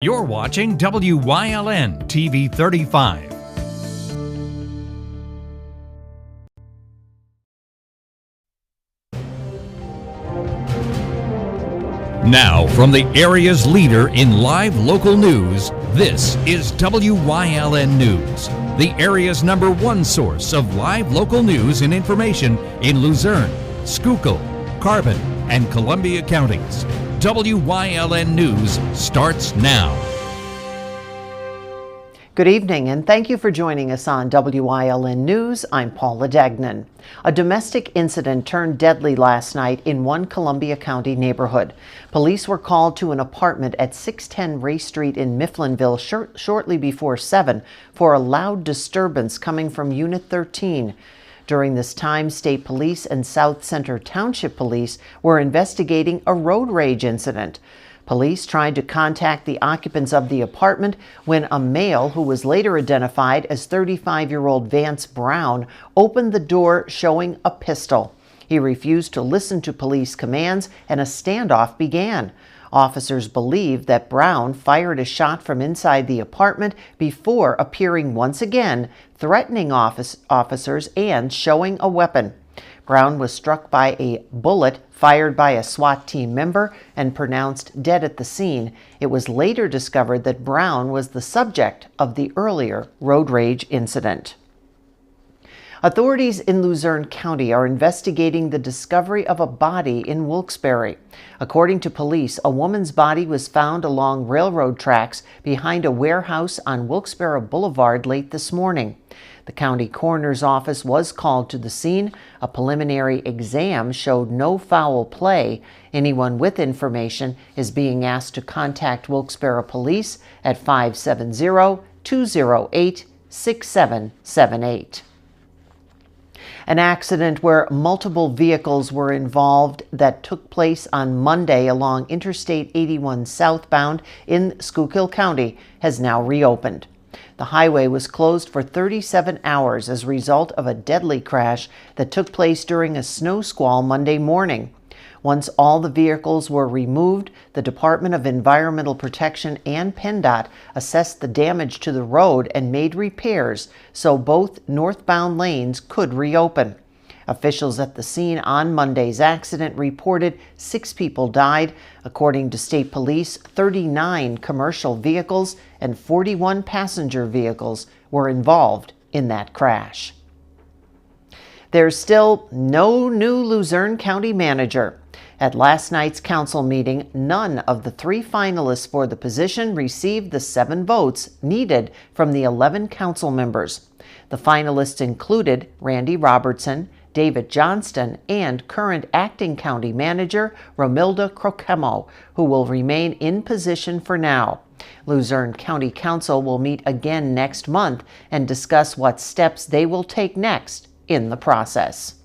You're watching WYLN TV 35. Now, from the area's leader in live local news, this is WYLN News, the area's #1 source of live local news and information in Luzerne, Schuylkill, Carbon, and Columbia counties. WYLN News starts now. Good evening, and thank you for joining us on WYLN News. I'm Paula Dagnan. A domestic incident turned deadly last night in one Columbia County neighborhood. Police were called to an apartment at 610 Ray Street in Mifflinville shortly before 7 for a loud disturbance coming from Unit 13. During this time, State Police and South Center Township Police were investigating a road rage incident. Police tried to contact the occupants of the apartment when a male, who was later identified as 35-year-old Vance Brown, opened the door showing a pistol. He refused to listen to police commands, and a standoff began. Officers believe that Brown fired a shot from inside the apartment before appearing once again, threatening officers and showing a weapon. Brown was struck by a bullet fired by a SWAT team member and pronounced dead at the scene. It was later discovered that Brown was the subject of the earlier road rage incident. Authorities in Luzerne County are investigating the discovery of a body in Wilkes-Barre. According to police, a woman's body was found along railroad tracks behind a warehouse on Wilkes-Barre Boulevard late this morning. The county coroner's office was called to the scene. A preliminary exam showed no foul play. Anyone with information is being asked to contact Wilkes-Barre Police at 570-208-6778. An accident where multiple vehicles were involved that took place on Monday along Interstate 81 southbound in Schuylkill County has now reopened. The highway was closed for 37 hours as a result of a deadly crash that took place during a snow squall Monday morning. Once all the vehicles were removed, the Department of Environmental Protection and Penndot assessed the damage to the road and made repairs so both northbound lanes could reopen. Officials at the scene on Monday's accident reported 6 people died. According to state police, 39 commercial vehicles and 41 passenger vehicles were involved in that crash. There's still no new Luzerne County manager. At last night's council meeting, none of the 3 finalists for the position received the 7 votes needed from the 11 council members. The finalists included Randy Robertson, David Johnston, and current acting county manager Romilda Croquemo, who will remain in position for now. Luzerne County Council will meet again next month and discuss what steps they will take next in the process.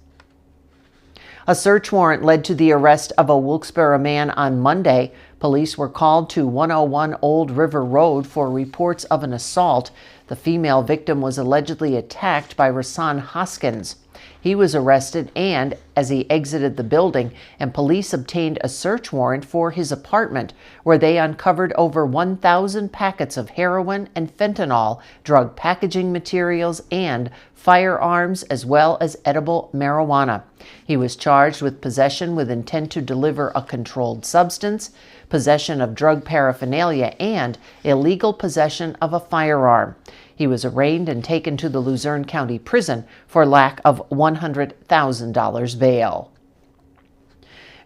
A search warrant led to the arrest of a Wilkes-Barre man on Monday. Police were called to 101 Old River Road for reports of an assault. The female victim was allegedly attacked by Rasan Hoskins. He was arrested and as he exited the building, and police obtained a search warrant for his apartment, where they uncovered over 1,000 packets of heroin and fentanyl, drug packaging materials, and firearms, as well as edible marijuana. He was charged with possession with intent to deliver a controlled substance, possession of drug paraphernalia, and illegal possession of a firearm. He was arraigned and taken to the Luzerne County Prison for lack of $100,000 bail.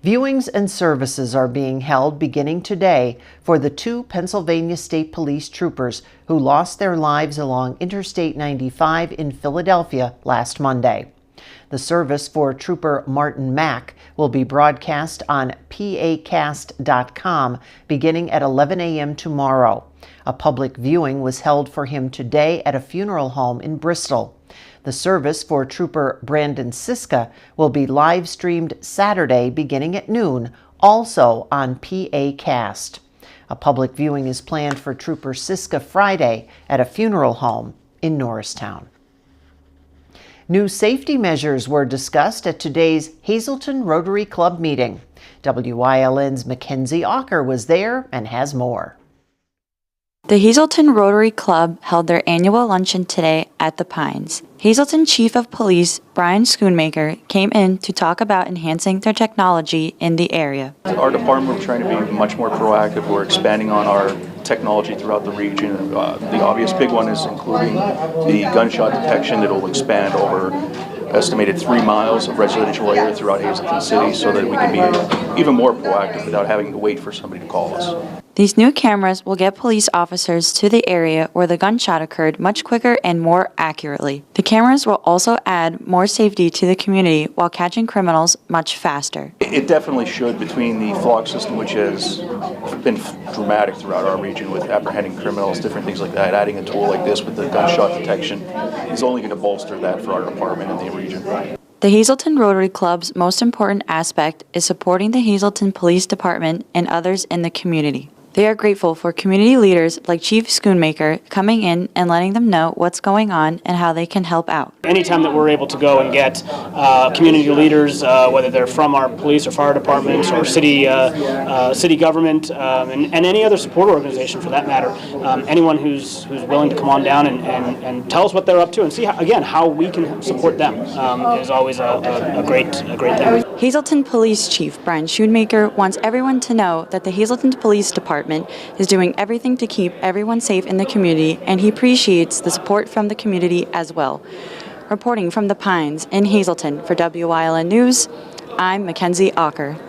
Viewings and services are being held beginning today for the 2 Pennsylvania State Police troopers who lost their lives along Interstate 95 in Philadelphia last Monday. The service for Trooper Martin Mack will be broadcast on pacast.com beginning at 11 a.m. tomorrow. A public viewing was held for him today at a funeral home in Bristol. The service for Trooper Brandon Siska will be live streamed Saturday beginning at noon, also on PAcast. A public viewing is planned for Trooper Siska Friday at a funeral home in Norristown. New safety measures were discussed at today's Hazelton Rotary Club meeting. WYLN's Mackenzie Ocker was there and has more. The Hazleton Rotary Club held their annual luncheon today at the Pines. Hazleton Chief of Police Brian Schoonmaker came in to talk about enhancing their technology in the area. Our department, we're trying to be much more proactive. We're expanding on our technology throughout the region. The obvious big one is including the gunshot detection that will expand over estimated 3 miles of residential area throughout Hazleton City so that we can be even more proactive without having to wait for somebody to call us. These new cameras will get police officers to the area where the gunshot occurred much quicker and more accurately. The cameras will also add more safety to the community while catching criminals much faster. It definitely should, between the flock system, which has been dramatic throughout our region with apprehending criminals, different things like that. Adding a tool like this with the gunshot detection is only going to bolster that for our department and the region. The Hazleton Rotary Club's most important aspect is supporting the Hazleton Police Department and others in the community. They are grateful for community leaders like Chief Schoonmaker coming in and letting them know what's going on and how they can help out. Anytime that we're able to go and get community leaders, whether they're from our police or fire departments or city government and any other support organization for that matter, anyone who's willing to come on down and tell us what they're up to and see how we can support them is always a great thing. Hazleton Police Chief Brian Schoonmaker wants everyone to know that the Hazleton Police Department is doing everything to keep everyone safe in the community, and he appreciates the support from the community as well. Reporting from the Pines in Hazleton for Wyln News, I'm Mackenzie Ocker.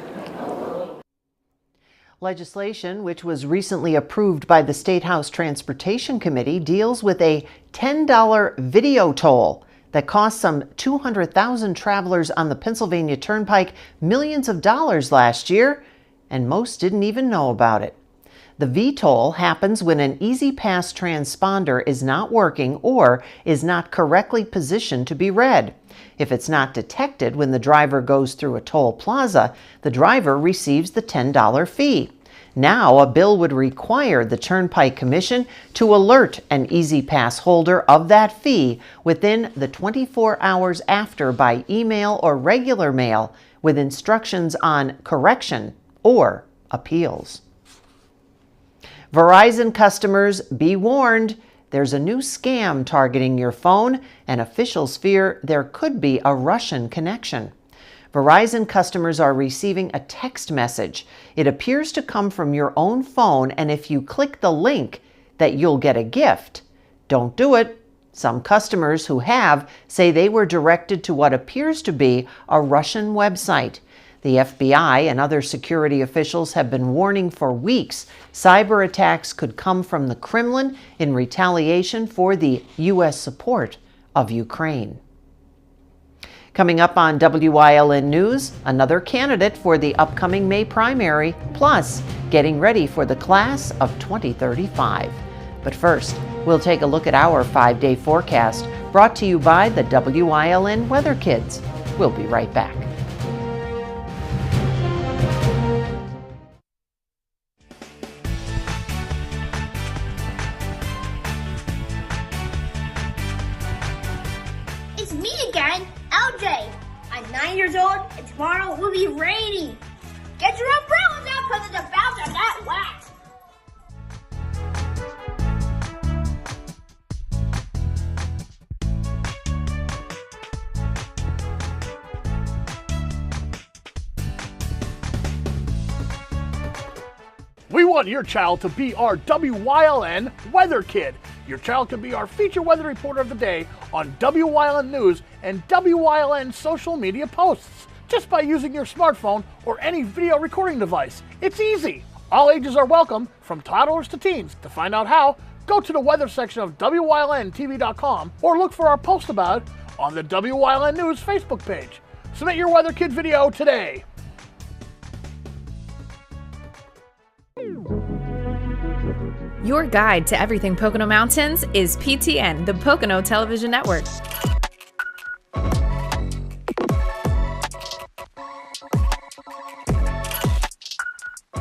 Legislation, which was recently approved by the State House Transportation Committee, deals with a $10 video toll that cost some 200,000 travelers on the Pennsylvania Turnpike millions of dollars last year, and most didn't even know about it. The V-toll happens when an Easy Pass transponder is not working or is not correctly positioned to be read. If it's not detected when the driver goes through a toll plaza, the driver receives the $10 fee. Now, a bill would require the Turnpike Commission to alert an Easy Pass holder of that fee within the 24 hours after by email or regular mail with instructions on correction or appeals. Verizon customers, be warned. There's a new scam targeting your phone, and officials fear there could be a Russian connection. Verizon customers are receiving a text message. It appears to come from your own phone, and if you click the link, that you'll get a gift. Don't do it. Some customers who have say they were directed to what appears to be a Russian website. The FBI and other security officials have been warning for weeks cyber attacks could come from the Kremlin in retaliation for the U.S. support of Ukraine. Coming up on WYLN News, another candidate for the upcoming May primary, plus getting ready for the class of 2035. But first, we'll take a look at our 5-day forecast, brought to you by the WYLN Weather Kids. We'll be right back. It's me again, LJ. I'm 9 years old, and tomorrow will be rainy. Get your umbrellas out because it's about to get wet. We want your child to be our WYLN Weather Kid. Your child can be our feature weather reporter of the day on WYLN News and WYLN social media posts just by using your smartphone or any video recording device. It's easy. All ages are welcome, from toddlers to teens. To find out how, go to the weather section of WYLNTV.com or look for our post about it on the WYLN News Facebook page. Submit your Weather Kid video today. Your guide to everything Pocono Mountains is PTN, the Pocono Television Network.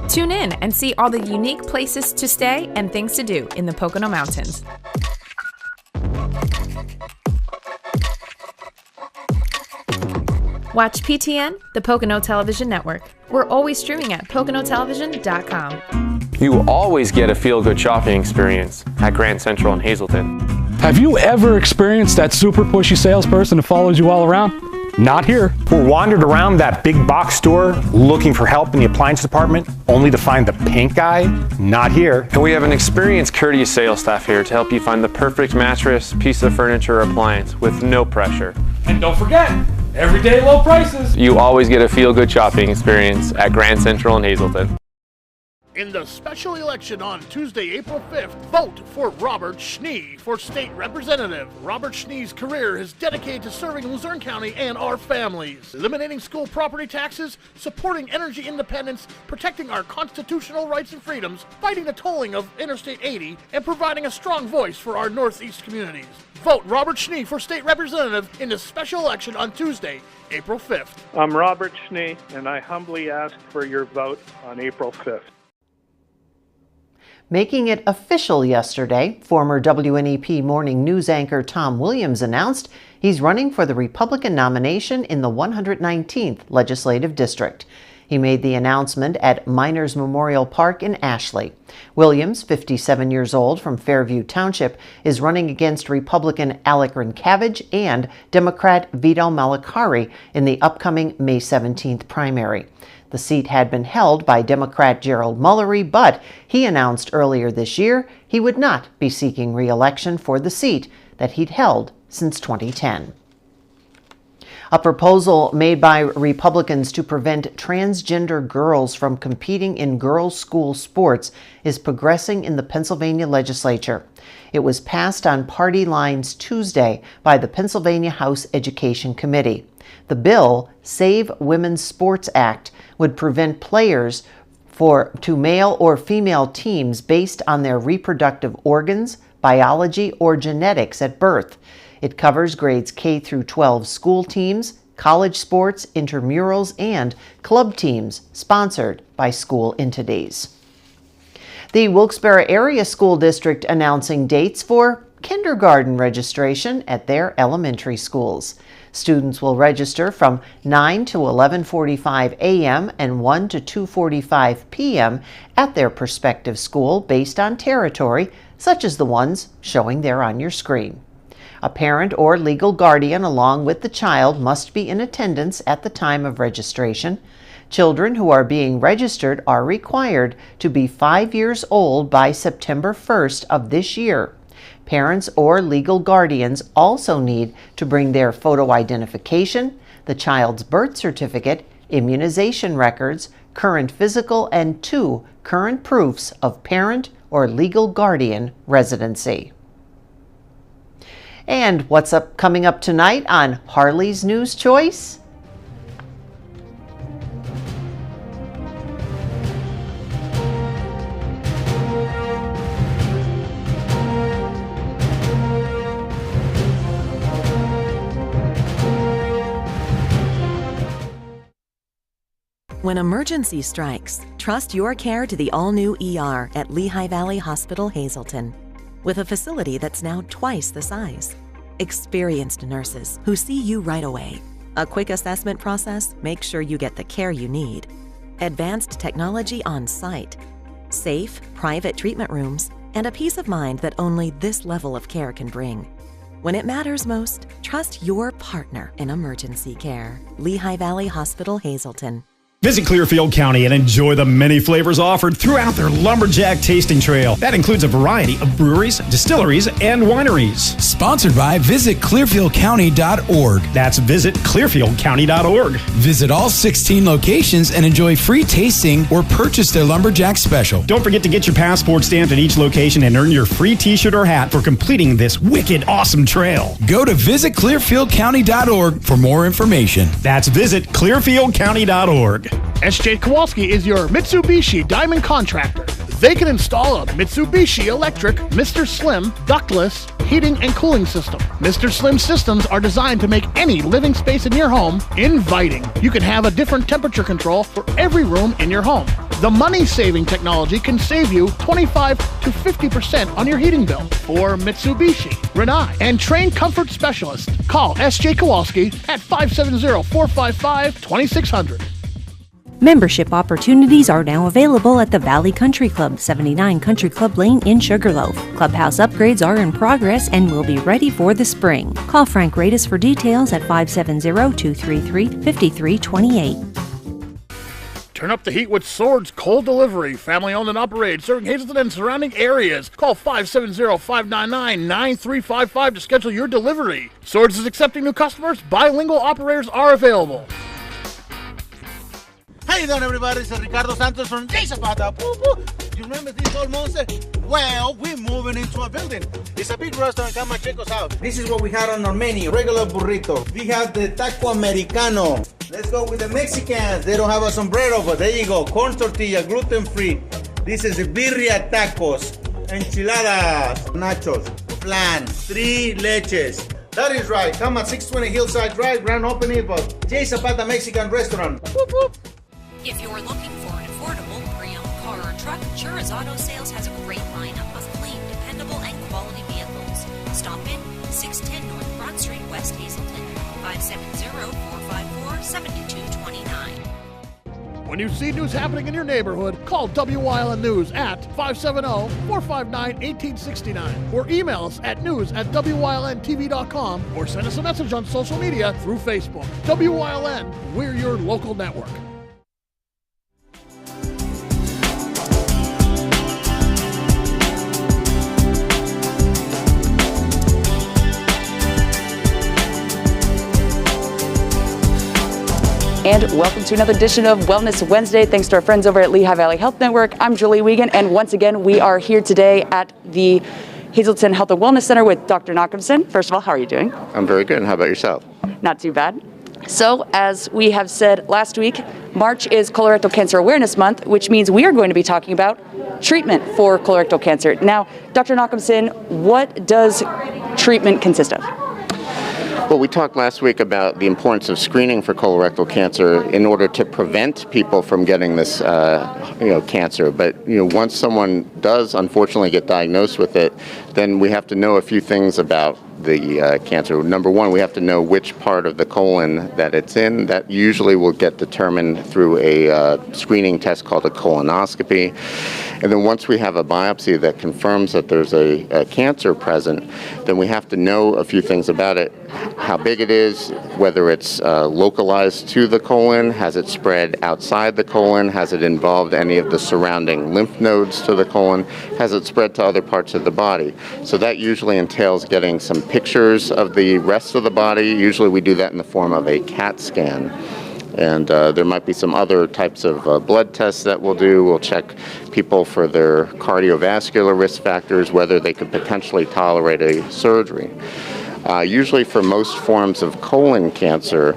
Tune in and see all the unique places to stay and things to do in the Pocono Mountains. Watch PTN, the Pocono Television Network. We're always streaming at PoconoTelevision.com. You always get a feel-good shopping experience at Grand Central in Hazleton. Have you ever experienced that super pushy salesperson who follows you all around? Not here. Or wandered around that big box store looking for help in the appliance department, only to find the pink guy? Not here. And we have an experienced, courteous sales staff here to help you find the perfect mattress, piece of furniture, or appliance with no pressure. And don't forget, everyday low prices. You always get a feel-good shopping experience at Grand Central in Hazleton. In the special election on Tuesday, April 5th, vote for Robert Schnee for state representative. Robert Schnee's career is dedicated to serving Luzerne County and our families, eliminating school property taxes, supporting energy independence, protecting our constitutional rights and freedoms, fighting the tolling of Interstate 80, and providing a strong voice for our Northeast communities. Vote Robert Schnee for state representative in the special election on Tuesday, April 5th. I'm Robert Schnee, and I humbly ask for your vote on April 5th. Making it official yesterday, former WNEP morning news anchor Tom Williams announced he's running for the Republican nomination in the 119th Legislative District. He made the announcement at Miners Memorial Park in Ashley. Williams, 57 years old from Fairview Township, is running against Republican Alec Rincavage and Democrat Vito Malakari in the upcoming May 17th primary. The seat had been held by Democrat Gerald Mullery, but he announced earlier this year he would not be seeking re-election for the seat that he'd held since 2010. A proposal made by Republicans to prevent transgender girls from competing in girls' school sports is progressing in the Pennsylvania legislature. It was passed on party lines Tuesday by the Pennsylvania House Education Committee. The bill, Save Women's Sports Act, would prevent players to male or female teams based on their reproductive organs, biology, or genetics at birth. It covers grades K through 12 school teams, college sports, intramurals, and club teams sponsored by school entities. The Wilkes-Barre Area School District announcing dates for kindergarten registration at their elementary schools. Students will register from 9 to 11:45 a.m. and 1 to 2:45 p.m. at their prospective school based on territory, such as the ones showing there on your screen. A parent or legal guardian along with the child must be in attendance at the time of registration. Children who are being registered are required to be 5 years old by September 1st of this year. Parents or legal guardians also need to bring their photo identification, the child's birth certificate, immunization records, current physical, and 2 current proofs of parent or legal guardian residency. And what's coming up tonight on Harley's News Choice? When emergency strikes, trust your care to the all-new ER at Lehigh Valley Hospital, Hazleton. With a facility that's now twice the size. Experienced nurses who see you right away. A quick assessment process makes sure you get the care you need. Advanced technology on site. Safe, private treatment rooms, and a peace of mind that only this level of care can bring. When it matters most, trust your partner in emergency care. Lehigh Valley Hospital, Hazleton. Visit Clearfield County and enjoy the many flavors offered throughout their Lumberjack Tasting Trail. That includes a variety of breweries, distilleries, and wineries. Sponsored by VisitClearfieldCounty.org. That's VisitClearfieldCounty.org. Visit all 16 locations and enjoy free tasting or purchase their Lumberjack special. Don't forget to get your passport stamped at each location and earn your free t-shirt or hat for completing this wicked awesome trail. Go to VisitClearfieldCounty.org for more information. That's VisitClearfieldCounty.org. SJ Kowalski is your Mitsubishi Diamond Contractor. They can install a Mitsubishi electric Mr. Slim ductless heating and cooling system. Mr. Slim systems are designed to make any living space in your home inviting. You can have a different temperature control for every room in your home. The money-saving technology can save you 25 to 50% on your heating bill. For Mitsubishi, Rinnai, and trained comfort specialists, call S.J. Kowalski at 570-455-2600. Membership opportunities are now available at the Valley Country Club, 79 Country Club Lane in Sugarloaf. Clubhouse upgrades are in progress and will be ready for the spring. Call Frank Radis for details at 570-233-5328. Turn up the heat with Swords Cold Delivery, family owned and operated, serving Hazleton and surrounding areas. Call 570-599-9355 to schedule your delivery. Swords is accepting new customers. Bilingual operators are available. How you doing, everybody? This is Ricardo Santos from J Zapata. You remember this old monster? Well, we're moving into a building. It's a big restaurant. Come and check us out. This is what we had on our menu. Regular burrito. We have the taco americano. Let's go with the Mexicans. They don't have a sombrero, but there you go. Corn tortilla, gluten-free. This is the birria tacos, enchiladas, nachos, flan, 3 leches. That is right. Come at 620 Hillside Drive, grand opening of J Zapata Mexican Restaurant. Whoop, whoop. If you're looking for an affordable pre-owned car or truck, Chura's Auto Sales has a great lineup of clean, dependable, and quality vehicles. Stop in 610 North Broad Street, West Hazleton, 570-454-7229. When you see news happening in your neighborhood, call WYLN News at 570-459-1869 or email us at news@wylntv.com or send us a message on social media through Facebook. WYLN, we're your local network. And welcome to another edition of Wellness Wednesday. Thanks to our friends over at Lehigh Valley Health Network. I'm Julie Wiegand, and once again, we are here today at the Hazleton Health and Wellness Center with Dr. Nachemson. First of all, how are you doing? I'm very good. How about yourself? Not too bad. So, as we have said last week, March is Colorectal Cancer Awareness Month, which means we are going to be talking about treatment for colorectal cancer. Now, Dr. Nachemson, what does treatment consist of? Well, we talked last week about the importance of screening for colorectal cancer in order to prevent people from getting this, cancer. But once someone does unfortunately get diagnosed with it, then we have to know a few things about the cancer. Number one, we have to know which part of the colon that it's in. That usually will get determined through a screening test called a colonoscopy. And then once we have a biopsy that confirms that there's a cancer present, then we have to know a few things about it. How big it is, whether it's localized to the colon, has it spread outside the colon, has it involved any of the surrounding lymph nodes to the colon, has it spread to other parts of the body. So that usually entails getting some pictures of the rest of the body. Usually we do that in the form of a CAT scan. And there might be some other types of blood tests that we'll do. We'll check people for their cardiovascular risk factors, whether they could potentially tolerate a surgery. Usually for most forms of colon cancer,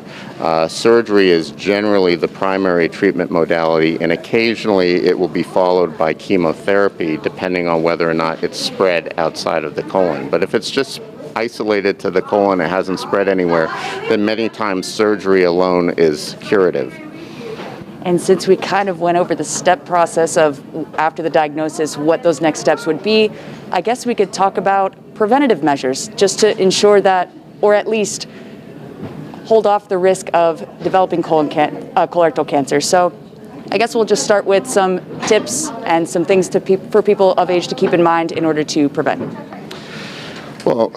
surgery is generally the primary treatment modality, and occasionally it will be followed by chemotherapy, depending on whether or not it's spread outside of the colon. But if it's just isolated to the colon, it hasn't spread anywhere, then many times surgery alone is curative. And since we kind of went over the step process of after the diagnosis, what those next steps would be, I guess we could talk about preventative measures just to ensure that, or at least hold off the risk of developing colorectal cancer. So I guess we'll just start with some tips and some things for people of age to keep in mind in order to prevent. Well,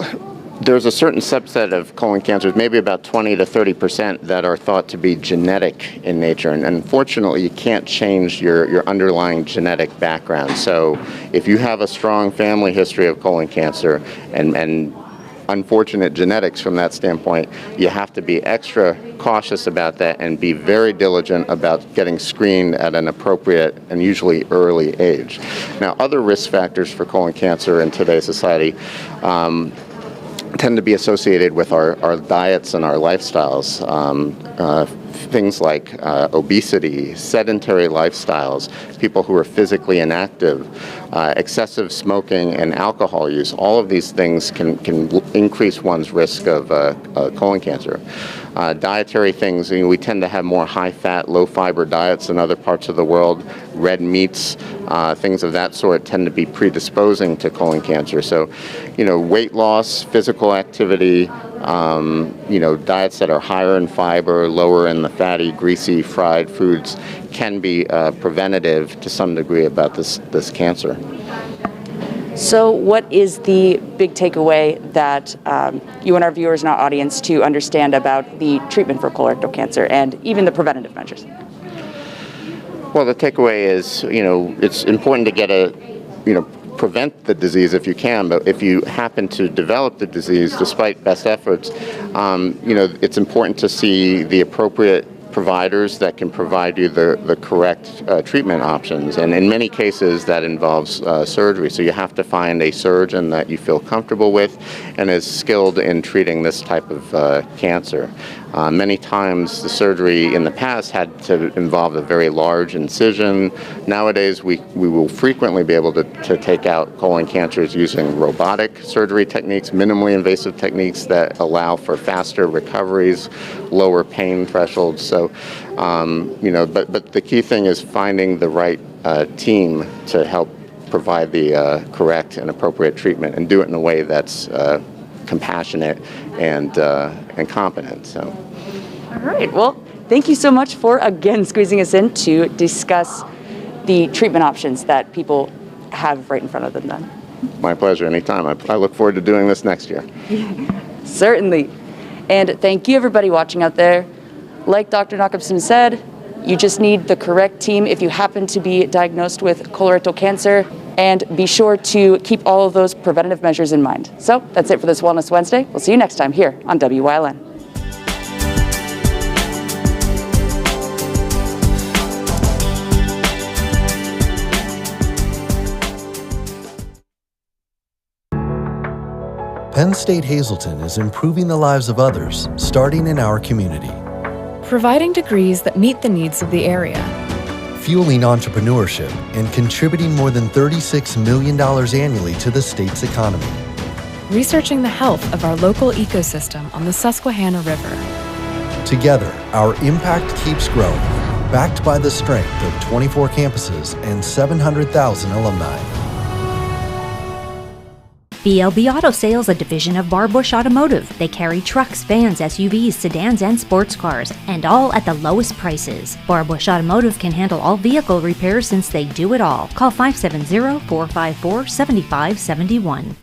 there's a certain subset of colon cancers, maybe about 20 to 30%, that are thought to be genetic in nature. And unfortunately, you can't change your underlying genetic background. So if you have a strong family history of colon cancer and unfortunate genetics from that standpoint, you have to be extra cautious about that and be very diligent about getting screened at an appropriate and usually early age. Now, other risk factors for colon cancer in today's society tend to be associated with our diets and our lifestyles. things like obesity, sedentary lifestyles, people who are physically inactive, excessive smoking and alcohol use. All of these things can increase one's risk of colon cancer. Dietary things, we tend to have more high-fat, low-fiber diets than other parts of the world. Red meats, things of that sort tend to be predisposing to colon cancer. So, weight loss, physical activity, diets that are higher in fiber, lower in the fatty, greasy, fried foods can be preventative to some degree about this cancer. So what is the big takeaway that you want our viewers and our audience to understand about the treatment for colorectal cancer and even the preventative measures? Well, the takeaway is, it's important to prevent the disease if you can, but if you happen to develop the disease despite best efforts, it's important to see the appropriate providers that can provide you the correct treatment options. And in many cases, that involves surgery. So you have to find a surgeon that you feel comfortable with and is skilled in treating this type of cancer. Many times the surgery in the past had to involve a very large incision. Nowadays we will frequently be able to take out colon cancers using robotic surgery techniques, minimally invasive techniques that allow for faster recoveries, lower pain thresholds. So, but the key thing is finding the right team to help provide the correct and appropriate treatment and do it in a way that's compassionate and competent. So. All right. Well, thank you so much for again squeezing us in to discuss the treatment options that people have right in front of them then. My pleasure. Anytime. I look forward to doing this next year. Certainly. And thank you everybody watching out there. Like Dr. Jacobson said, you just need the correct team if you happen to be diagnosed with colorectal cancer. And be sure to keep all of those preventative measures in mind. So that's it for this Wellness Wednesday. We'll see you next time here on WYLN. Penn State Hazleton is improving the lives of others, starting in our community. Providing degrees that meet the needs of the area. Fueling entrepreneurship and contributing more than $36 million annually to the state's economy. Researching the health of our local ecosystem on the Susquehanna River. Together, our impact keeps growing, backed by the strength of 24 campuses and 700,000 alumni. BLB Auto Sales, a division of Bar Bush Automotive. They carry trucks, vans, SUVs, sedans, and sports cars, and all at the lowest prices. Bar Bush Automotive can handle all vehicle repairs since they do it all. Call 570-454-7571.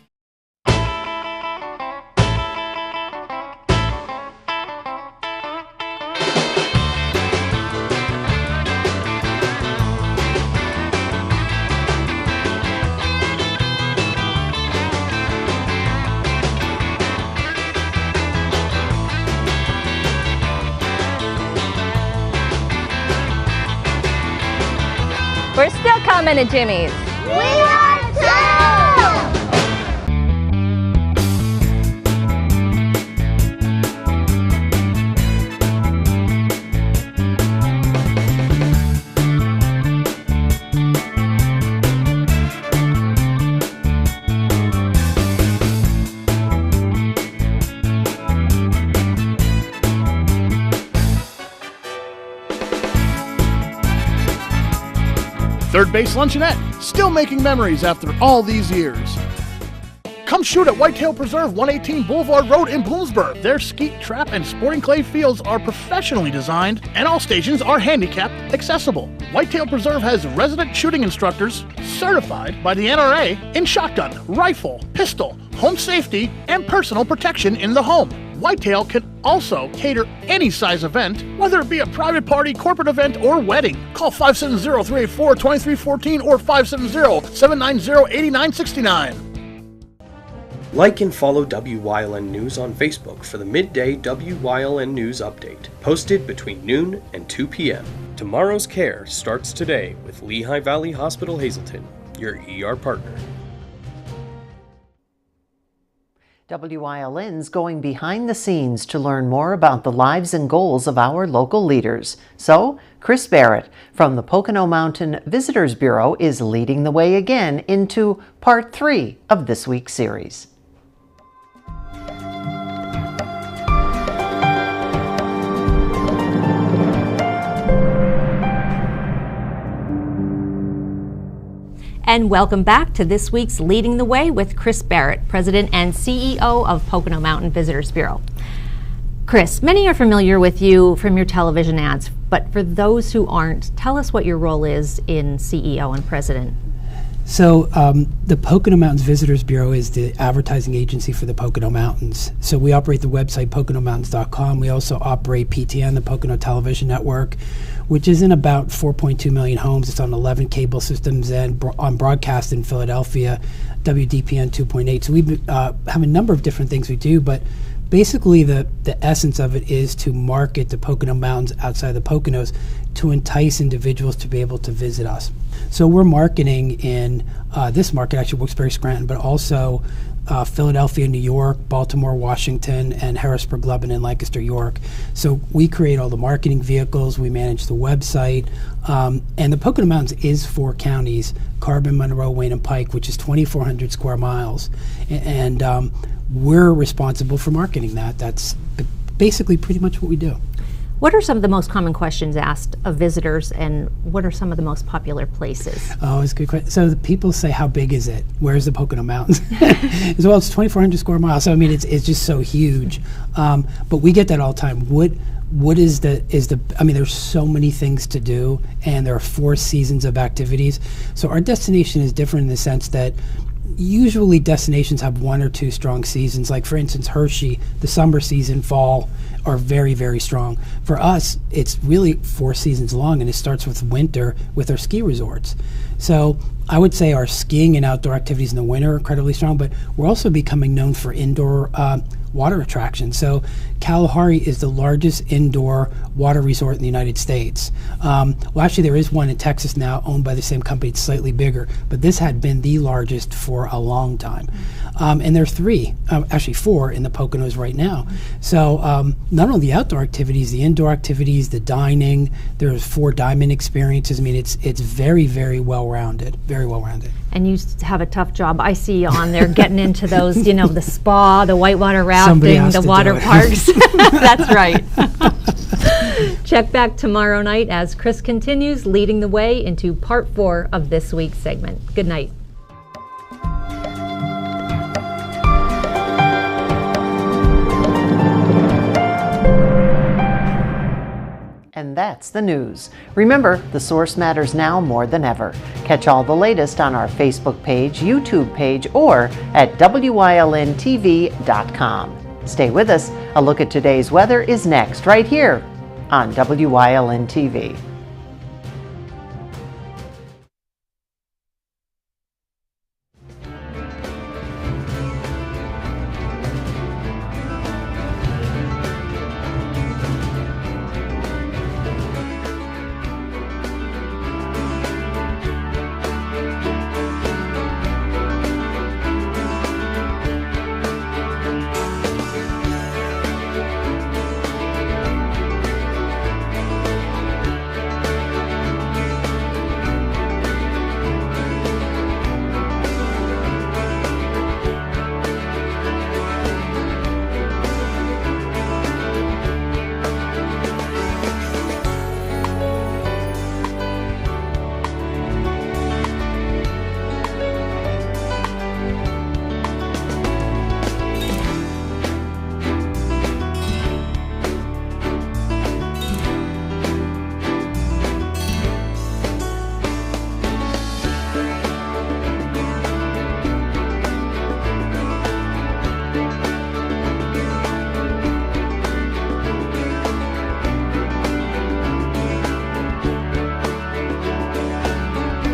We're still coming to Jimmy's. We are too! Third Base Luncheonette, still making memories after all these years. Come shoot at Whitetail Preserve, 118 Boulevard Road in Bloomsburg. Their skeet, trap, and sporting clay fields are professionally designed, and all stations are handicap accessible. Whitetail Preserve has resident shooting instructors certified by the NRA in shotgun, rifle, pistol, home safety, and personal protection in the home. Whitetail can also cater any size event, whether it be a private party, corporate event, or wedding. Call 570-384-2314 or 570-790-8969. Like and follow WYLN News on Facebook for the midday WYLN News update, posted between noon and 2 p.m. Tomorrow's care starts today with Lehigh Valley Hospital Hazleton, your ER partner. WYLN's going behind the scenes to learn more about the lives and goals of our local leaders. So, Chris Barrett from the Pocono Mountain Visitors Bureau is leading the way again into part 3 of this week's series. And welcome back to this week's Leading the Way with Chris Barrett, President and CEO of Pocono Mountain Visitors Bureau. Chris, many are familiar with you from your television ads, but for those who aren't, tell us what your role is in CEO and President. So the Pocono Mountains Visitors Bureau is the advertising agency for the Pocono Mountains. So we operate the website PoconoMountains.com. We also operate PTN, the Pocono Television Network, which is in about 4.2 million homes. It's on 11 cable systems and on broadcast in Philadelphia, WDPN 2.8. So we have a number of different things we do, but basically the essence of it is to market the Pocono Mountains outside the Poconos to entice individuals to be able to visit us. So we're marketing in this market, actually Wilkes-Barre, Scranton, but also Philadelphia, New York, Baltimore, Washington, and Harrisburg, Lebanon, and Lancaster, York. So we create all the marketing vehicles, we manage the website, and the Pocono Mountains is 4 counties, Carbon, Monroe, Wayne, and Pike, which is 2,400 square miles. And we're responsible for marketing that. That's basically pretty much what we do. What are some of the most common questions asked of visitors, and what are some of the most popular places? Oh, it's a good question. So the people say, how big is it? Where's the Pocono Mountains? As well, it's 2,400 square miles. So I mean, it's just so huge. But we get that all the time. What is the? I mean, there's so many things to do, and there are 4 seasons of activities. So our destination is different in the sense that usually destinations have 1 or 2 strong seasons. Like for instance, Hershey, the summer season, fall are very, very strong. For us, it's really 4 seasons long, and it starts with winter with our ski resorts. So I would say our skiing and outdoor activities in the winter are incredibly strong, but we're also becoming known for indoor water attractions. So Kalahari is the largest indoor water resort in the United States. Well, actually, there is one in Texas now owned by the same company. It's slightly bigger, but this had been the largest for a long time. And there are 3, actually 4 in the Poconos right now. So not only the outdoor activities, the indoor activities, the dining, there's 4 diamond experiences. I mean, it's very, very well-rounded, very well-rounded. And you have a tough job. I see you on there getting into those, you know, the spa, the whitewater rafting, the water parks. That's right. Check back tomorrow night as Chris continues leading the way into part 4 of this week's segment. Good night. And that's the news. Remember, the source matters now more than ever. Catch all the latest on our Facebook page, YouTube page, or at WYLNTV.com. Stay with us. A look at today's weather is next, right here on WYLN TV.